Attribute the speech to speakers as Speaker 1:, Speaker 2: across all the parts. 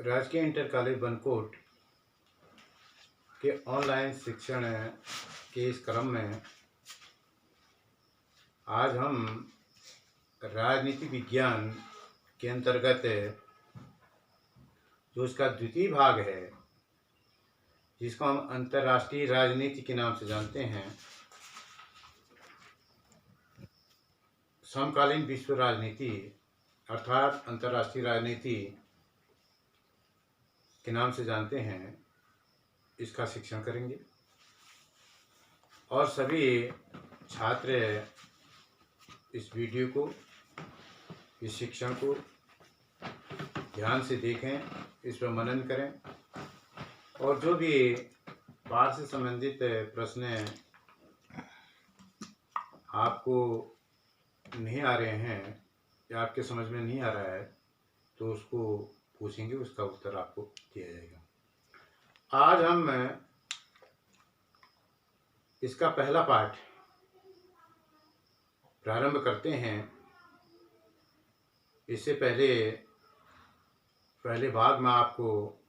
Speaker 1: राजकीय inter college Bankot के online शिक्षण के इस क्रम में आज हम राजनीति विज्ञान के अंतर्गत जो उसका द्वितीय भाग है, जिसको हम अंतर्राष्ट्रीय राजनीति के नाम से जानते हैं, समकालीन विश्व राजनीति अर्थात अंतर्राष्ट्रीय राजनीति के नाम से जानते हैं, इसका शिक्षण करेंगे। और सभी छात्र इस वीडियो को, इस शिक्षण को ध्यान से देखें, इस पर मनन करें और जो भी पाठ से संबंधित प्रश्न आपको नहीं आ रहे हैं या आपके समझ में नहीं आ रहा है तो उसको पूछेंगे, उसका उत्तर आपको दिया जाएगा। आज हम इसका पहला पाठ प्रारंभ करते हैं। इससे पहले भाग में आपको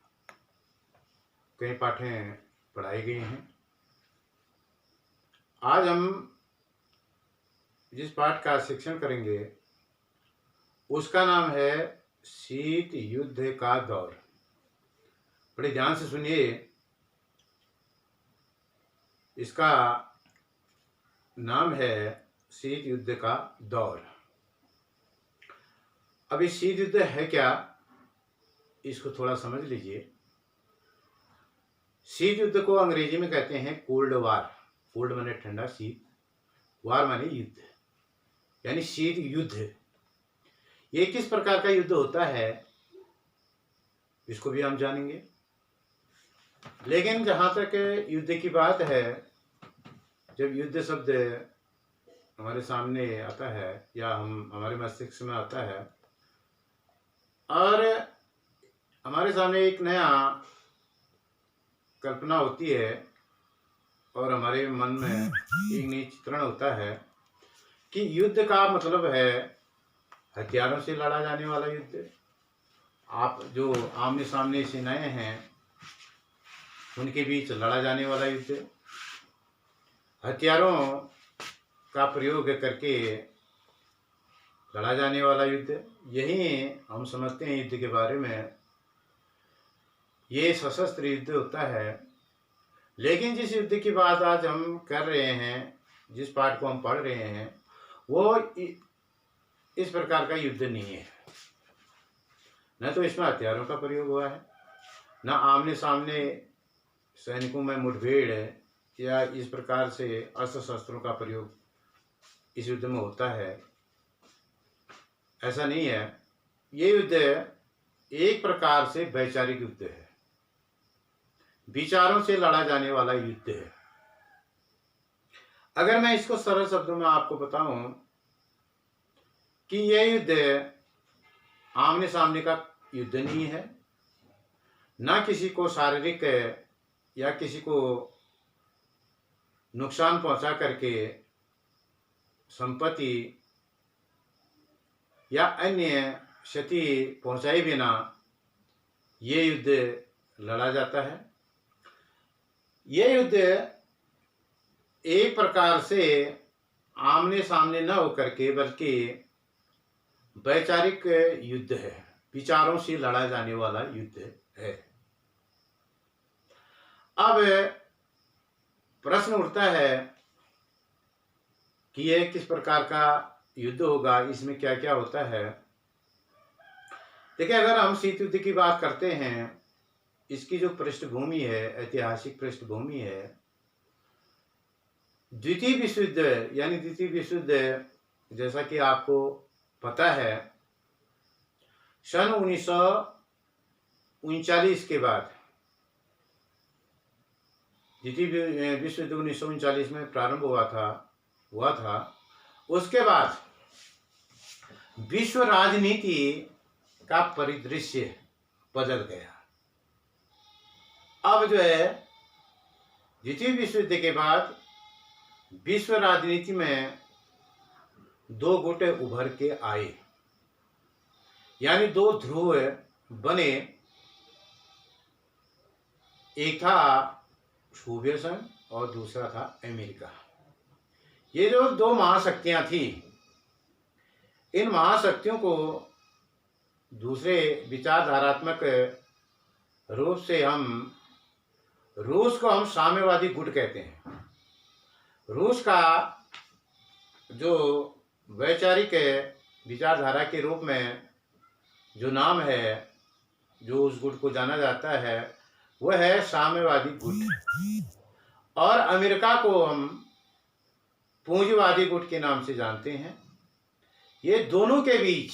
Speaker 1: कई पाठें पढ़ाई गई हैं। आज हम जिस पाठ का शिक्षण करेंगे उसका नाम है शीत युद्ध का दौर। बड़े ध्यान से सुनिए, इसका नाम है शीत युद्ध का दौर। अब ये शीत युद्ध है क्या, इसको थोड़ा समझ लीजिए। शीत युद्ध को अंग्रेजी में कहते हैं कोल्ड वार। कोल्ड माने ठंडा, शीत, वार माने युद्ध, यानी शीत युद्ध। ये किस प्रकार का युद्ध होता है इसको भी हम जानेंगे। लेकिन जहाँ तक युद्ध की बात है, जब युद्ध शब्द हमारे सामने आता है या हमारे मस्तिष्क में आता है और हमारे सामने एक नया कल्पना होती है और हमारे मन में एक नई चित्रण होता है कि युद्ध का मतलब है हथियारों से लड़ा जाने वाला युद्ध। आप जो आमने सामने सेनाएं हैं उनके बीच लड़ा जाने वाला युद्ध, हथियारों का प्रयोग करके लड़ा जाने वाला युद्ध, यही हम समझते हैं युद्ध के बारे में। ये सशस्त्र युद्ध होता है। लेकिन जिस युद्ध की बात आज हम कर रहे हैं, जिस पाठ को हम पढ़ रहे हैं, वो इस प्रकार का युद्ध नहीं है। न तो इसमें हथियारों का प्रयोग हुआ है, न आमने सामने सैनिकों में मुठभेड़ है या इस प्रकार से अस्त्र शस्त्रों का प्रयोग इस युद्ध में होता है। ऐसा नहीं है। ये युद्ध एक प्रकार से वैचारिक युद्ध है, विचारों से लड़ा जाने वाला युद्ध है। अगर मैं इसको सरल शब्दों में आपको बताऊं कि यह युद्ध आमने सामने का युद्ध नहीं है, ना किसी को शारीरिक या किसी को नुकसान पहुंचा करके संपत्ति या अन्य क्षति पहुंचाए बिना ये युद्ध लड़ा जाता है। ये युद्ध एक प्रकार से आमने सामने न होकर के बल्कि वैचारिक युद्ध है, विचारों से लड़ा जाने वाला युद्ध है। अब प्रश्न उठता है कि यह किस प्रकार का युद्ध होगा, इसमें क्या क्या होता है। देखिए, अगर हम शीत युद्ध की बात करते हैं, इसकी जो पृष्ठभूमि है, ऐतिहासिक पृष्ठभूमि है, द्वितीय विश्व युद्ध, यानी द्वितीय विश्व युद्ध जैसा कि आपको पता है, सन 1939 के बाद, द्वितीय विश्व युद्ध 1939 में प्रारंभ हुआ था। उसके बाद विश्व राजनीति का परिदृश्य बदल गया। अब जो है द्वितीय विश्व युद्ध के बाद विश्व राजनीति में दो गुट उभर के आए, यानी दो ध्रुव बने एक था सोवियत संघ और दूसरा था अमेरिका। ये जो दो महाशक्तियां थी, इन महाशक्तियों को दूसरे विचारधारात्मक रूप से रूस को हम साम्यवादी गुट कहते हैं। रूस का जो वैचारिक विचारधारा के रूप में जो नाम है, जो उस गुट को जाना जाता है, वह है साम्यवादी गुट। और अमेरिका को हम पूंजीवादी गुट के नाम से जानते हैं। ये दोनों के बीच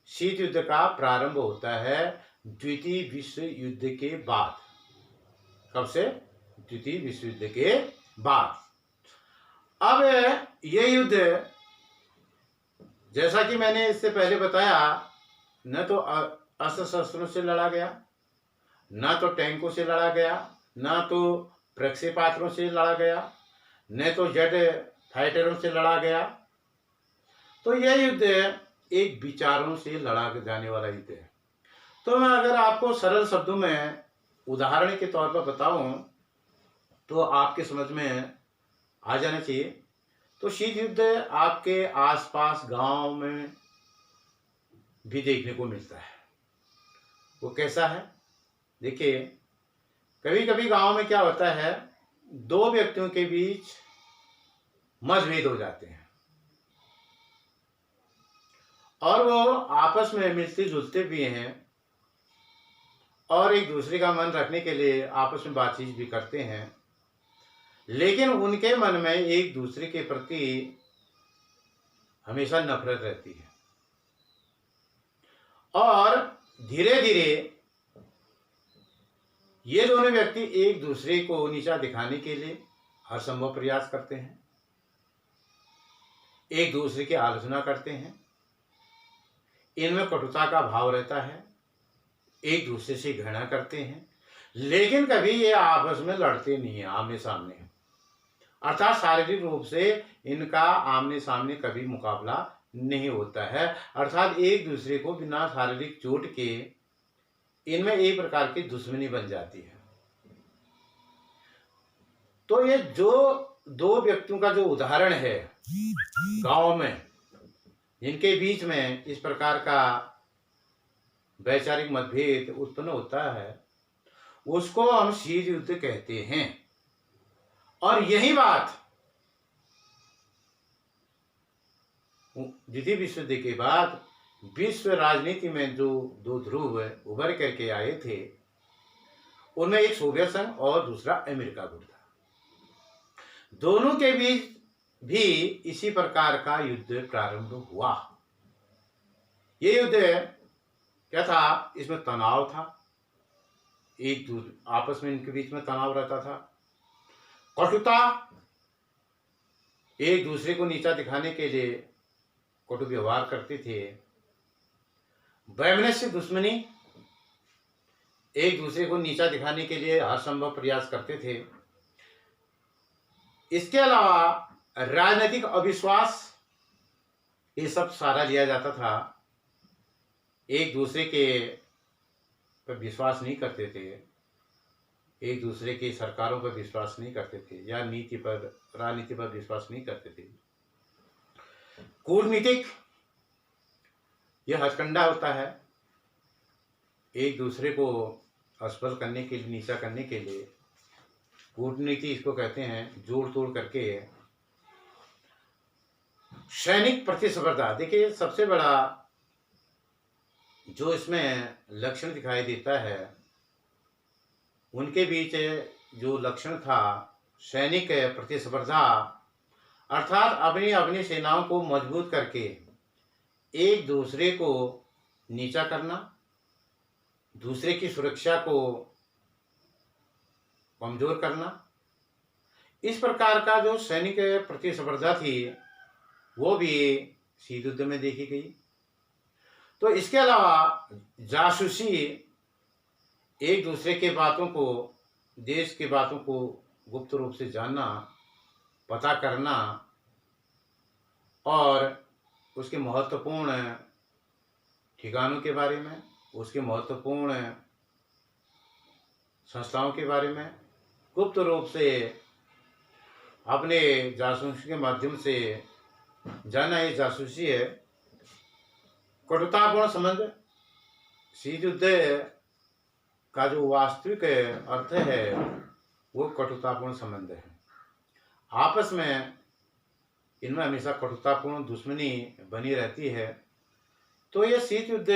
Speaker 1: शीत युद्ध का प्रारंभ होता है द्वितीय विश्व युद्ध के बाद। कब से? द्वितीय विश्व युद्ध के बाद। अब ये युद्ध, जैसा कि मैंने इससे पहले बताया, न तो अस्त्र शस्त्रों से लड़ा गया, न तो टैंकों से लड़ा गया, न तो प्रक्षेपास्त्रों से लड़ा गया, न तो जेट फाइटरों से लड़ा गया। तो यह युद्ध एक विचारों से लड़ा जाने वाला युद्ध है। तो मैं अगर आपको सरल शब्दों में उदाहरण के तौर पर बताऊं तो आपके समझ में आ जाना चाहिए। तो शीत युद्ध आपके आसपास गांव में भी देखने को मिलता है। वो कैसा है? देखिए, कभी कभी गांव में क्या होता है, दो व्यक्तियों के बीच मतभेद हो जाते हैं और वो आपस में मिलते जुलते भी हैं और एक दूसरे का मन रखने के लिए आपस में बातचीत भी करते हैं, लेकिन उनके मन में एक दूसरे के प्रति हमेशा नफरत रहती है। और धीरे धीरे ये दोनों व्यक्ति एक दूसरे को नीचा दिखाने के लिए हर संभव प्रयास करते हैं, एक दूसरे की आलोचना करते हैं, इनमें कटुता का भाव रहता है, एक दूसरे से घृणा करते हैं, लेकिन कभी ये आपस में लड़ते नहीं है आमने सामने। अर्थात शारीरिक रूप से इनका आमने सामने कभी मुकाबला नहीं होता है। अर्थात एक दूसरे को बिना शारीरिक चोट के इनमें एक प्रकार की दुश्मनी बन जाती है। तो ये जो दो व्यक्तियों का जो उदाहरण है गांव में, जिनके बीच में इस प्रकार का वैचारिक मतभेद उत्पन्न होता है, उसको हम शीत युद्ध कहते हैं। और यही बात द्वितीय विश्व युद्ध के बाद विश्व राजनीति में जो दो ध्रुव उभर करके आए थे, उनमें एक सोवियत संघ और दूसरा अमेरिका गुट था। दोनों के बीच भी इसी प्रकार का युद्ध प्रारंभ हुआ। ये युद्ध क्या था? इसमें तनाव था, एक दूसरे आपस में इनके बीच में तनाव रहता था, कटुता, एक दूसरे को नीचा दिखाने के लिए कटु व्यवहार करते थे, वैमनस्य दुश्मनी, एक दूसरे को नीचा दिखाने के लिए हर संभव प्रयास करते थे। इसके अलावा राजनीतिक अविश्वास, ये सब सारा लिया जाता था। एक दूसरे के पर विश्वास नहीं करते थे, एक दूसरे की सरकारों पर विश्वास नहीं करते थे, या नीति पर, राजनीति पर विश्वास नहीं करते थे। कूटनीतिक, यह हथकंडा होता है, एक दूसरे को अस्पष्ट करने के लिए, नीचा करने के लिए कूटनीति इसको कहते हैं। जोड़ तोड़ करके सैनिक प्रतिस्पर्धा, देखिए सबसे बड़ा जो इसमें लक्षण दिखाई देता है, उनके बीच जो लक्षण था सैनिक प्रतिस्पर्धा, अर्थात अपनी अपनी सेनाओं को मजबूत करके एक दूसरे को नीचा करना, दूसरे की सुरक्षा को कमजोर करना। इस प्रकार का जो सैनिक प्रतिस्पर्धा थी वो भी शीत युद्ध में देखी गई। तो इसके अलावा जासूसी, एक दूसरे के बातों को, देश के बातों को गुप्त रूप से जानना, पता करना और उसके महत्वपूर्ण ठिकानों के बारे में, उसके महत्वपूर्ण संस्थाओं के बारे में गुप्त रूप से अपने जासूसी के माध्यम से जाना। ये जासूसी है। कटुतापूर्ण संबंध, शीत युद्ध का जो वास्तविक अर्थ है वो कटुतापूर्ण संबंध है। आपस में इनमें हमेशा कटुतापूर्ण दुश्मनी बनी रहती है। तो ये शीत युद्ध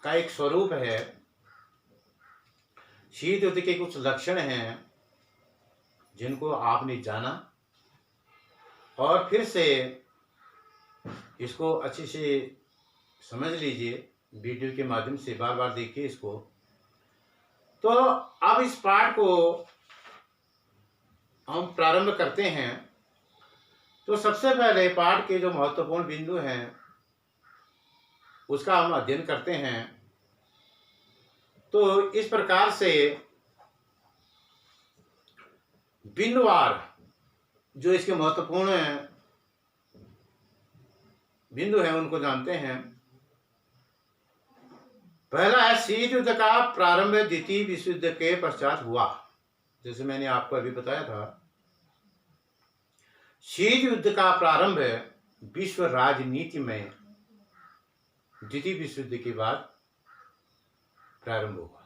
Speaker 1: का एक स्वरूप है। शीत युद्ध के कुछ लक्षण हैं जिनको आपने जाना, और फिर से इसको अच्छे से समझ लीजिए, वीडियो के माध्यम से बार बार देखिए इसको। तो अब इस पाठ को हम प्रारंभ करते हैं। तो सबसे पहले पाठ के जो महत्वपूर्ण बिंदु हैं उसका हम अध्ययन करते हैं। तो इस प्रकार से बिंदुवार जो इसके महत्वपूर्ण बिंदु हैं उनको जानते हैं। पहला है शीत युद्ध का प्रारंभ द्वितीय विश्व युद्ध के पश्चात हुआ। जैसे मैंने आपको अभी बताया था, शीत युद्ध का प्रारंभ विश्व राजनीति में द्वितीय विश्व युद्ध के बाद प्रारंभ हुआ।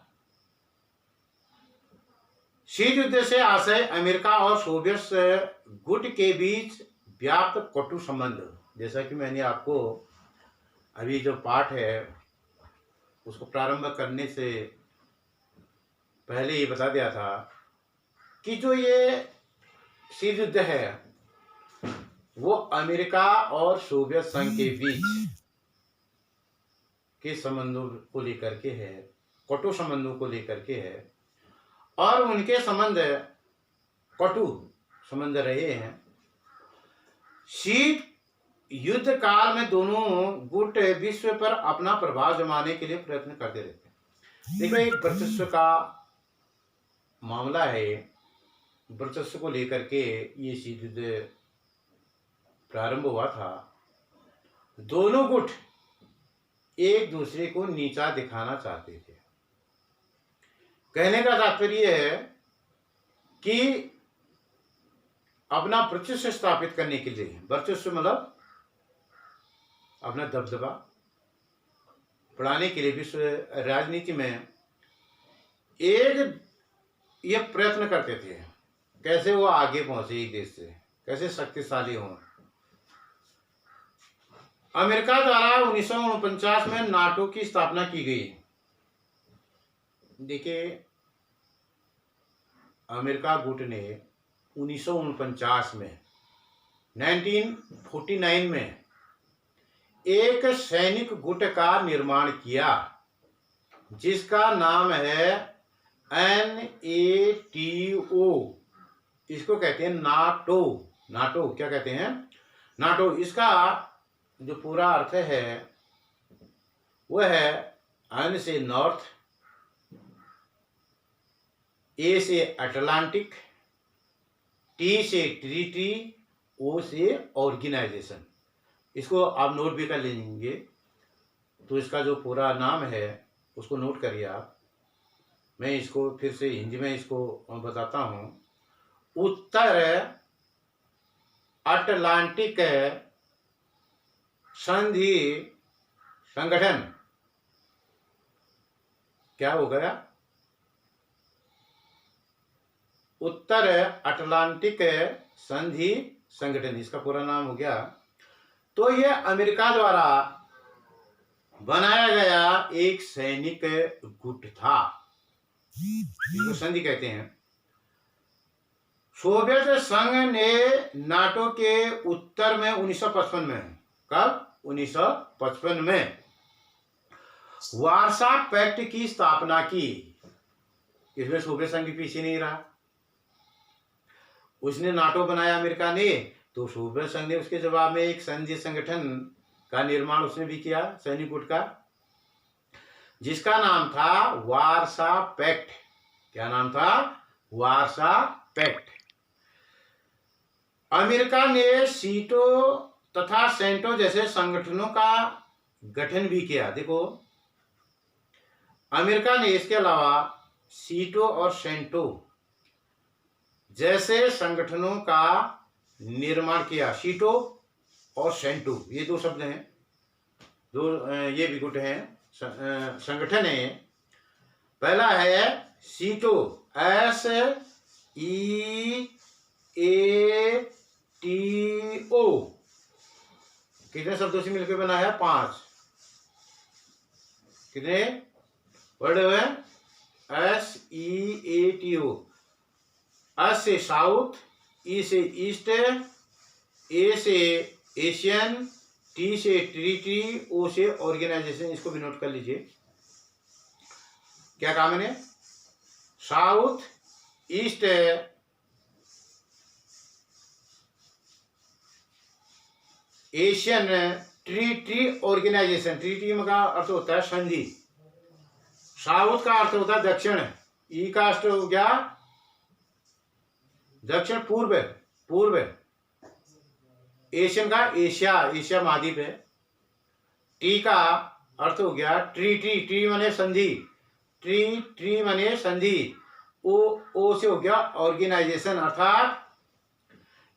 Speaker 1: शीत युद्ध से आशय अमेरिका और सोवियत गुट के बीच व्याप्त कटु संबंध। जैसा कि मैंने आपको अभी जो पाठ है उसको प्रारंभ करने से पहले ये बता दिया था कि जो ये शीत युद्ध है वो अमेरिका और सोवियत संघ के बीच के संबंधों को लेकर के है, कटु संबंधों को लेकर के है, और उनके संबंध कटु संबंध रहे हैं। शीत युद्ध काल में दोनों गुट विश्व पर अपना प्रभाव जमाने के लिए प्रयत्न करते रहते हैं। देखो, एक वर्चस्व का मामला है। वर्चस्व को लेकर के ये शीत युद्ध प्रारंभ हुआ था। दोनों गुट एक दूसरे को नीचा दिखाना चाहते थे। कहने का तात्पर्य है कि अपना वर्चस्व स्थापित करने के लिए, वर्चस्व मतलब अपना दबदबा बढ़ाने के लिए विश्व राजनीति में एक ये प्रयत्न करते थे कैसे वो आगे पहुंचे, एक देश से कैसे शक्तिशाली हों। अमेरिका द्वारा 1949 में नाटो की स्थापना की गई। देखिए, अमेरिका गुट ने 1949 में 1949 में एक सैनिक गुट का निर्माण किया जिसका नाम है NATO। इसको कहते हैं नाटो। नाटो क्या कहते हैं? नाटो। इसका जो पूरा अर्थ है वह है एन से नॉर्थ, ए से अटलांटिक, टी से ट्रीटी, ओ से ऑर्गेनाइजेशन। इसको आप नोट भी कर लेंगे। तो इसका जो पूरा नाम है उसको नोट करिए आप। मैं इसको फिर से हिंदी में इसको बताता हूँ। उत्तर अटलांटिक संधि संगठन। क्या हो गया? उत्तर अटलांटिक संधि संगठन, इसका पूरा नाम हो गया। तो यह अमेरिका द्वारा बनाया गया एक सैनिक गुट था, इसको संधि कहते हैं। सोवियत संघ ने नाटो के उत्तर में 1955 में, कब? 1955 में वार्सा पैक्ट की स्थापना की। इसमें सोवियत संघ भी पीछे नहीं रहा। उसने नाटो बनाया अमेरिका ने, तो सोवियत संघ ने उसके जवाब में एक संघीय संगठन का निर्माण उसने भी किया, सैनिक गुट का, जिसका नाम था वार्सा पैक्ट। क्या नाम था? Warsaw pact. अमेरिका ने सीटो तथा सेंटो जैसे संगठनों का गठन भी किया। देखो, अमेरिका ने इसके अलावा सीटो और सेंटो जैसे संगठनों का निर्माण किया। सीटो और सेंटो ये दो शब्द हैं, दो ये भी गुट हैं, संगठन है। पहला है सीटो, SEATO, कितने शब्दों से मिलकर बना है? 5। कितने वर्ड हुए? SEATO। एस से साउथ, ई से ईस्ट, ए से एशियन, टी से ट्रीटी, ओ से ऑर्गेनाइजेशन। इसको भी नोट कर लीजिए, क्या काम है? South, east, Asian, treaty organisation. Treaty का अर्थ होता है संधि। साउथ का अर्थ होता है दक्षिण, ई का अर्थ हो गया दक्षिण पूर्व, पूर्व। एशियन का एशिया, एशिया महाद्वीप है। टी का अर्थ हो गया ट्रीटी, ट्री माने संधि, ट्री माने संधि। ओ से हो गया ऑर्गेनाइजेशन, अर्थात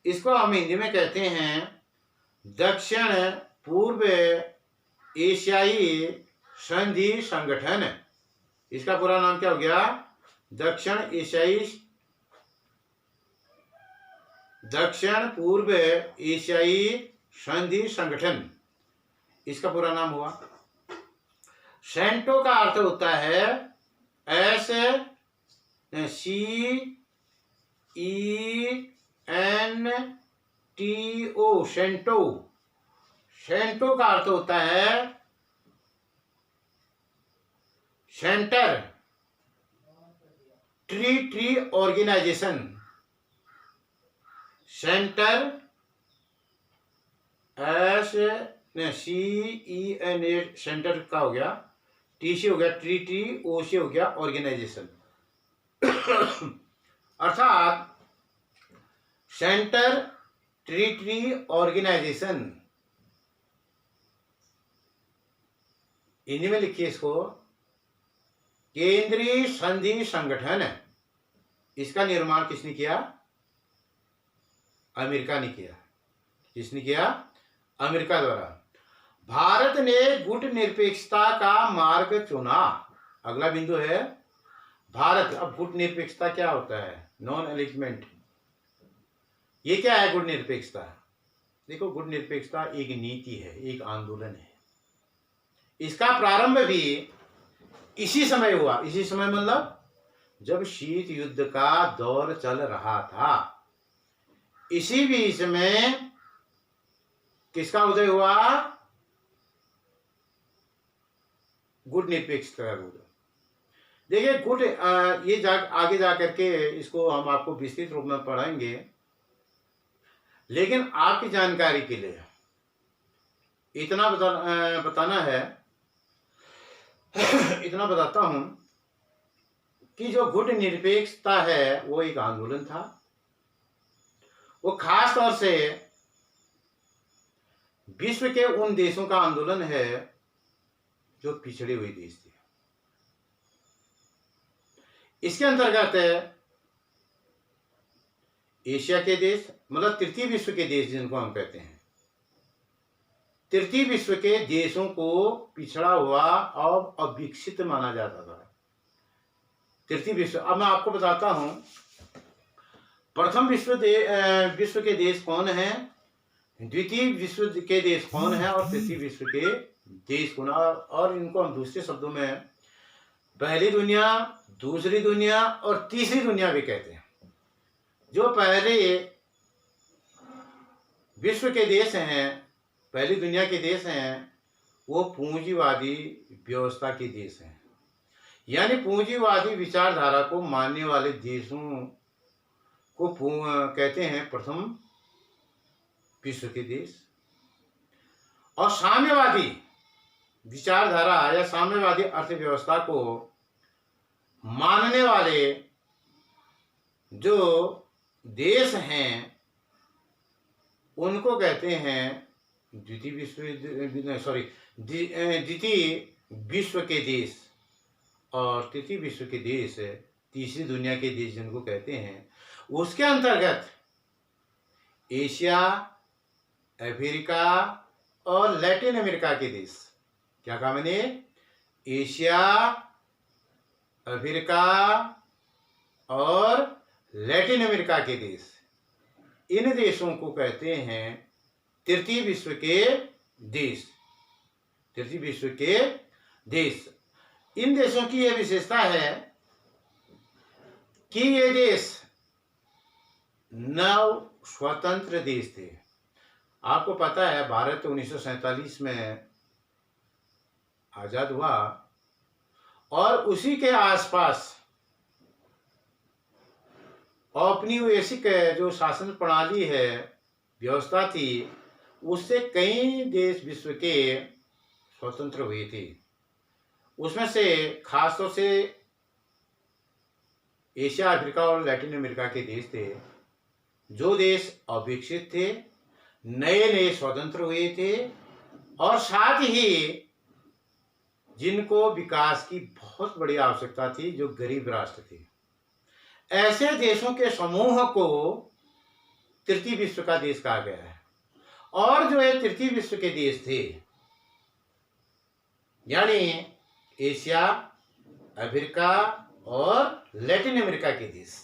Speaker 1: इसको हम हिंदी में कहते हैं दक्षिण पूर्व एशियाई संधि संगठन। इसका पूरा नाम क्या हो गया? दक्षिण पूर्व एशियाई संधि संगठन, इसका पूरा नाम हुआ। सेंटो का अर्थ होता है SENTO, सेंटो। सेंटो का अर्थ होता है centre, tree organisation. Centre SENA, centre का हो गया, टी से हो गया ट्री, ओ से हो गया ऑर्गेनाइजेशन। अर्थात सेंटर, ट्री ऑर्गेनाइजेशन। हिंदी में लिखिए इसको, केंद्रीय संधि संगठन। इसका निर्माण किसने किया? अमेरिका ने किया। किसने किया? अमेरिका द्वारा। भारत ने गुट निरपेक्षता का मार्ग चुना। अगला बिंदु है भारत। अब गुट निरपेक्षता क्या होता है? नॉन एलिजमेंट। ये क्या है गुट निरपेक्षता? देखो, गुट निरपेक्षता एक नीति है, एक आंदोलन है। इसका प्रारंभ भी इसी समय हुआ। इसी समय मतलब जब शीत युद्ध का दौर चल रहा था, इसी बीच में किसका उदय हुआ? गुट निरपेक्षता का उदय। देखिए, गुट ये आगे जा करके इसको हम आपको विस्तृत रूप में पढ़ाएंगे, लेकिन आपकी जानकारी के लिए इतना बताना है, इतना बताता हूं कि जो गुट निरपेक्षता है वो एक आंदोलन था। वो खास तौर से विश्व के उन देशों का आंदोलन है जो पिछड़े हुए देश थे। इसके अंतर्गत एशिया के देश, मतलब तृतीय विश्व के देश जिनको हम कहते हैं, तृतीय विश्व के देशों को पिछड़ा हुआ और अविकसित माना जाता था। तृतीय विश्व, अब मैं आपको बताता हूं प्रथम विश्व के देश कौन है, द्वितीय विश्व के देश कौन है और तृतीय विश्व के देश कौन है। और इनको हम दूसरे शब्दों में पहली दुनिया, दूसरी दुनिया और तीसरी दुनिया भी कहते हैं। जो पहले विश्व के देश हैं, पहली दुनिया के देश हैं, वो पूंजीवादी व्यवस्था के देश हैं, यानी पूंजीवादी विचारधारा को मानने वाले देशों को कहते हैं प्रथम विश्व के देश। और साम्यवादी विचारधारा या साम्यवादी अर्थव्यवस्था को मानने वाले जो देश हैं उनको कहते हैं द्वितीय विश्व के देश। और तृतीय विश्व के देश तीसरी दुनिया के देश जिनको कहते हैं, उसके अंतर्गत एशिया, अफ्रीका और लैटिन अमेरिका के देश, क्या कहा मैंने, एशिया, अफ्रीका और लैटिन अमेरिका के देश, इन देशों को कहते हैं तृतीय विश्व के देश। तृतीय विश्व के देश, इन देशों की यह विशेषता है कि ये देश नव स्वतंत्र देश थे। आपको पता है भारत 1947 में आजाद हुआ और उसी के आसपास औपनिवेशिक जो शासन प्रणाली है, व्यवस्था थी, उससे कई देश विश्व के स्वतंत्र हुए थे। उसमें से खासतौर से एशिया, अफ्रीका और लैटिन अमेरिका के देश थे। जो देश अविकसित थे, नए नए स्वतंत्र हुए थे और साथ ही जिनको विकास की बहुत बड़ी आवश्यकता थी, जो गरीब राष्ट्र थे, ऐसे देशों के समूह को तृतीय विश्व का देश कहा गया है। और जो ये तृतीय विश्व के देश थे, यानी एशिया, अफ्रीका और लैटिन अमेरिका के देश,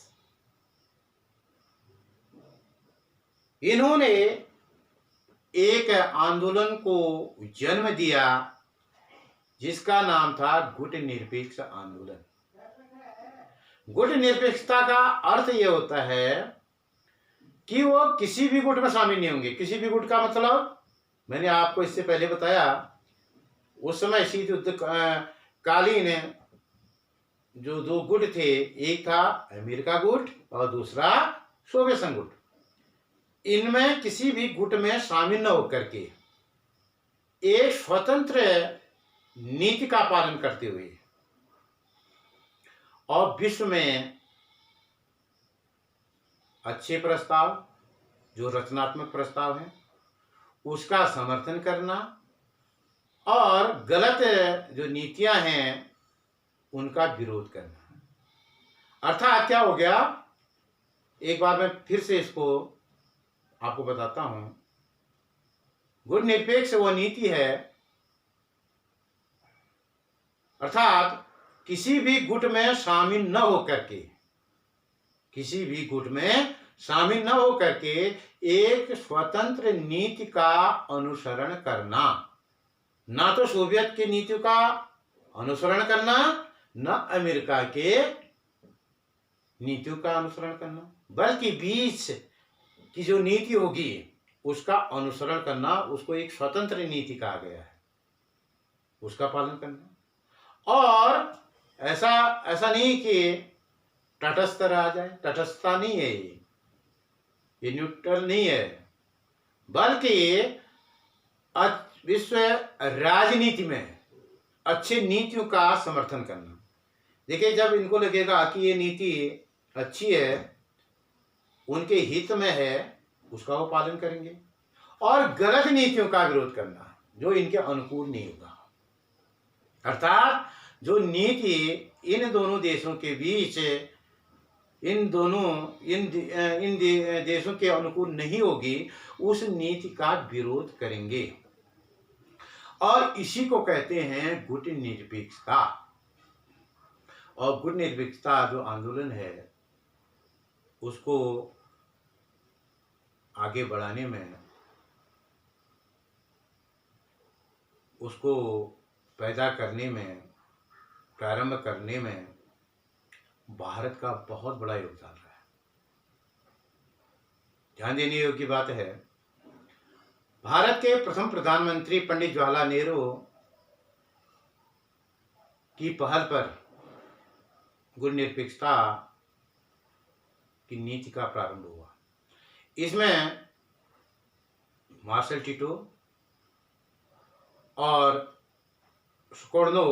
Speaker 1: इन्होंने एक आंदोलन को जन्म दिया जिसका नाम था गुट निरपेक्ष आंदोलन। गुट निरपेक्षता का अर्थ यह होता है कि वो किसी भी गुट में शामिल नहीं होंगे। किसी भी गुट का मतलब मैंने आपको इससे पहले बताया, उस समय शीत युद्ध कालीन जो दो गुट थे, एक था अमेरिका गुट और दूसरा सोवियत संघ गुट। इनमें किसी भी गुट में शामिल न होकर के एक स्वतंत्र नीति का पालन करते हुए और विश्व में अच्छे प्रस्ताव, जो रचनात्मक प्रस्ताव हैं, उसका समर्थन करना और गलत जो नीतियां हैं उनका विरोध करना। अर्थात क्या हो गया, एक बार मैं फिर से इसको आपको बताता हूं। गुट निरपेक्ष वह नीति है, अर्थात किसी भी गुट में शामिल न होकर के, किसी भी गुट में शामिल न होकर के एक स्वतंत्र नीति का अनुसरण करना। ना तो सोवियत की नीतियों का अनुसरण करना, न अमेरिका के नीतियों का अनुसरण करना, बल्कि बीच की जो नीति होगी उसका अनुसरण करना। उसको एक स्वतंत्र नीति कहा गया है, उसका पालन करना। और ऐसा नहीं कि तटस्थ रहा जाए, तटस्थता नहीं है, ये न्यूट्रल नहीं है, बल्कि विश्व राजनीति में अच्छे नीतियों का समर्थन करना। देखिए, जब इनको लगेगा कि ये नीति अच्छी है, उनके हित में है, उसका वो पालन करेंगे। और गलत नीतियों का विरोध करना जो इनके अनुकूल नहीं होगा। अर्थात जो नीति इन दोनों देशों के बीच, इन देशों के अनुकूल नहीं होगी, उस नीति का विरोध करेंगे। और इसी को कहते हैं गुट निरपेक्षता। और गुट निरपेक्षता जो आंदोलन है, उसको आगे बढ़ाने में, उसको पैदा करने में, प्रारंभ करने में भारत का बहुत बड़ा योगदान रहा है। ध्यान देने योग्य बात है, भारत के प्रथम प्रधानमंत्री पंडित जवाहरलाल नेहरू की पहल पर गुट निरपेक्षता की नीति का प्रारंभ हुआ। इसमें मार्शल टिटो और सुकर्णो,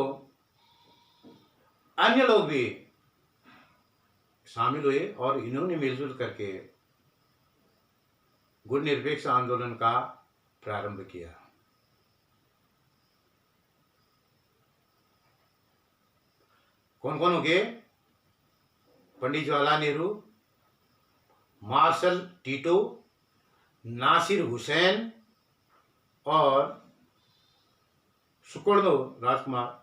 Speaker 1: अन्य लोग भी शामिल हुए और इन्होंने मिलजुल करके गुट निरपेक्ष आंदोलन का प्रारंभ किया। कौन कौन हो गए? पंडित जवाहरलाल नेहरू, मार्शल टीटो, नासिर हुसैन और सुकोर्नो राजकुमार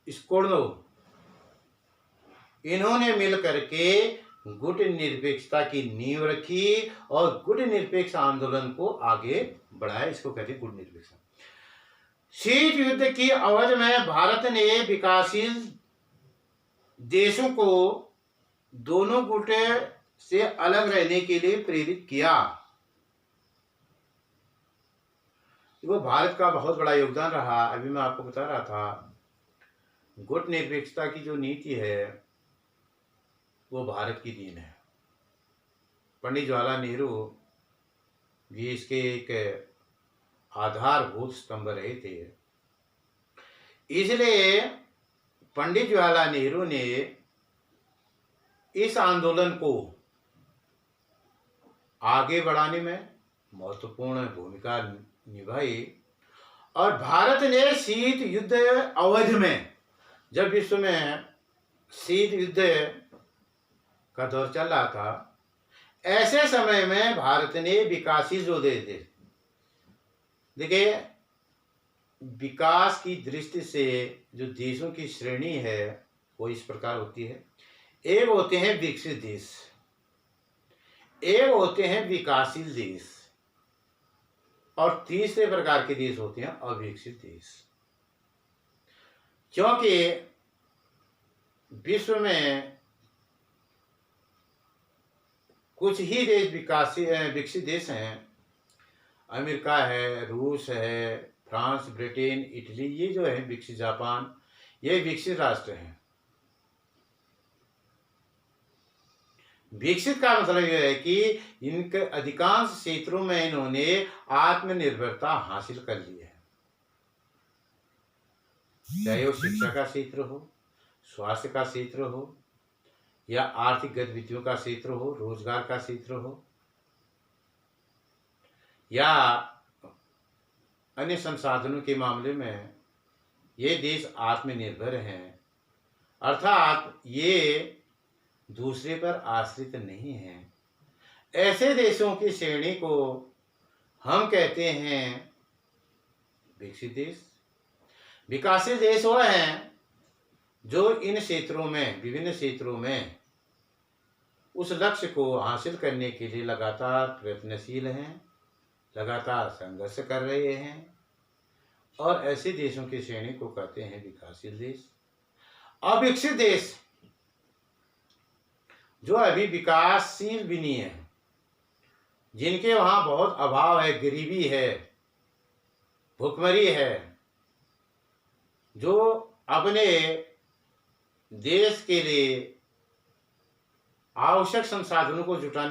Speaker 1: स्कोर्नो, इन्होंने मिलकर के गुट निरपेक्षता की नींव रखी और गुट निरपेक्ष आंदोलन को आगे बढ़ाया। इसको कहते हैं गुट निरपेक्षता। शीत युद्ध की अवधि में भारत ने विकासशील देशों को दोनों गुट से अलग रहने के लिए प्रेरित किया। वो भारत का बहुत बड़ा योगदान रहा। अभी मैं आपको बता रहा था, गुट निरपेक्षता की जो नीति है वो भारत की देन है। पंडित जवाहरलाल नेहरू भी इसके एक आधारभूत स्तंभ रहे थे। इसलिए पंडित जवाहरलाल नेहरू ने इस आंदोलन को आगे बढ़ाने में महत्वपूर्ण भूमिका निभाई और भारत ने शीत युद्ध अवधि में, जब विश्व में शीत युद्ध का दौर चल रहा था, ऐसे समय में भारत ने विकासशील जो देश थे, देखिए विकास की दृष्टि से जो देशों की श्रेणी है वो इस प्रकार होती है। एक होते हैं विकसित देश, एक होते हैं विकासशील देश और तीसरे प्रकार के देश होते हैं अविकसित देश। क्योंकि विश्व में कुछ ही देश विकसित देश हैं। अमेरिका है, रूस है, फ्रांस, ब्रिटेन, इटली, ये जो है विकसित, जापान, ये विकसित राष्ट्र हैं। विकसित का मतलब यह है कि इनके अधिकांश क्षेत्रों में इन्होंने आत्मनिर्भरता हासिल कर ली है, चाहे वो शिक्षा का क्षेत्र हो, स्वास्थ्य का क्षेत्र हो या आर्थिक गतिविधियों का क्षेत्र हो, रोजगार का क्षेत्र हो या अन्य संसाधनों के मामले में ये देश आत्मनिर्भर हैं। अर्थात ये दूसरे पर आश्रित नहीं हैं। ऐसे देशों की श्रेणी को हम कहते हैं विकसित देश। विकासशील देश वो हैं जो इन क्षेत्रों में, विभिन्न क्षेत्रों में उस लक्ष्य को हासिल करने के लिए लगातार प्रयत्नशील हैं, लगातार संघर्ष कर रहे हैं और ऐसे देशों की श्रेणी को कहते हैं विकासशील देश। अविकसित देश जो अभी विकासशील भी नहीं है, जिनके वहाँ बहुत अभाव है, गरीबी है, भुखमरी है, जो अपने देश के लिए आवश्यक संसाधनों को जुटाने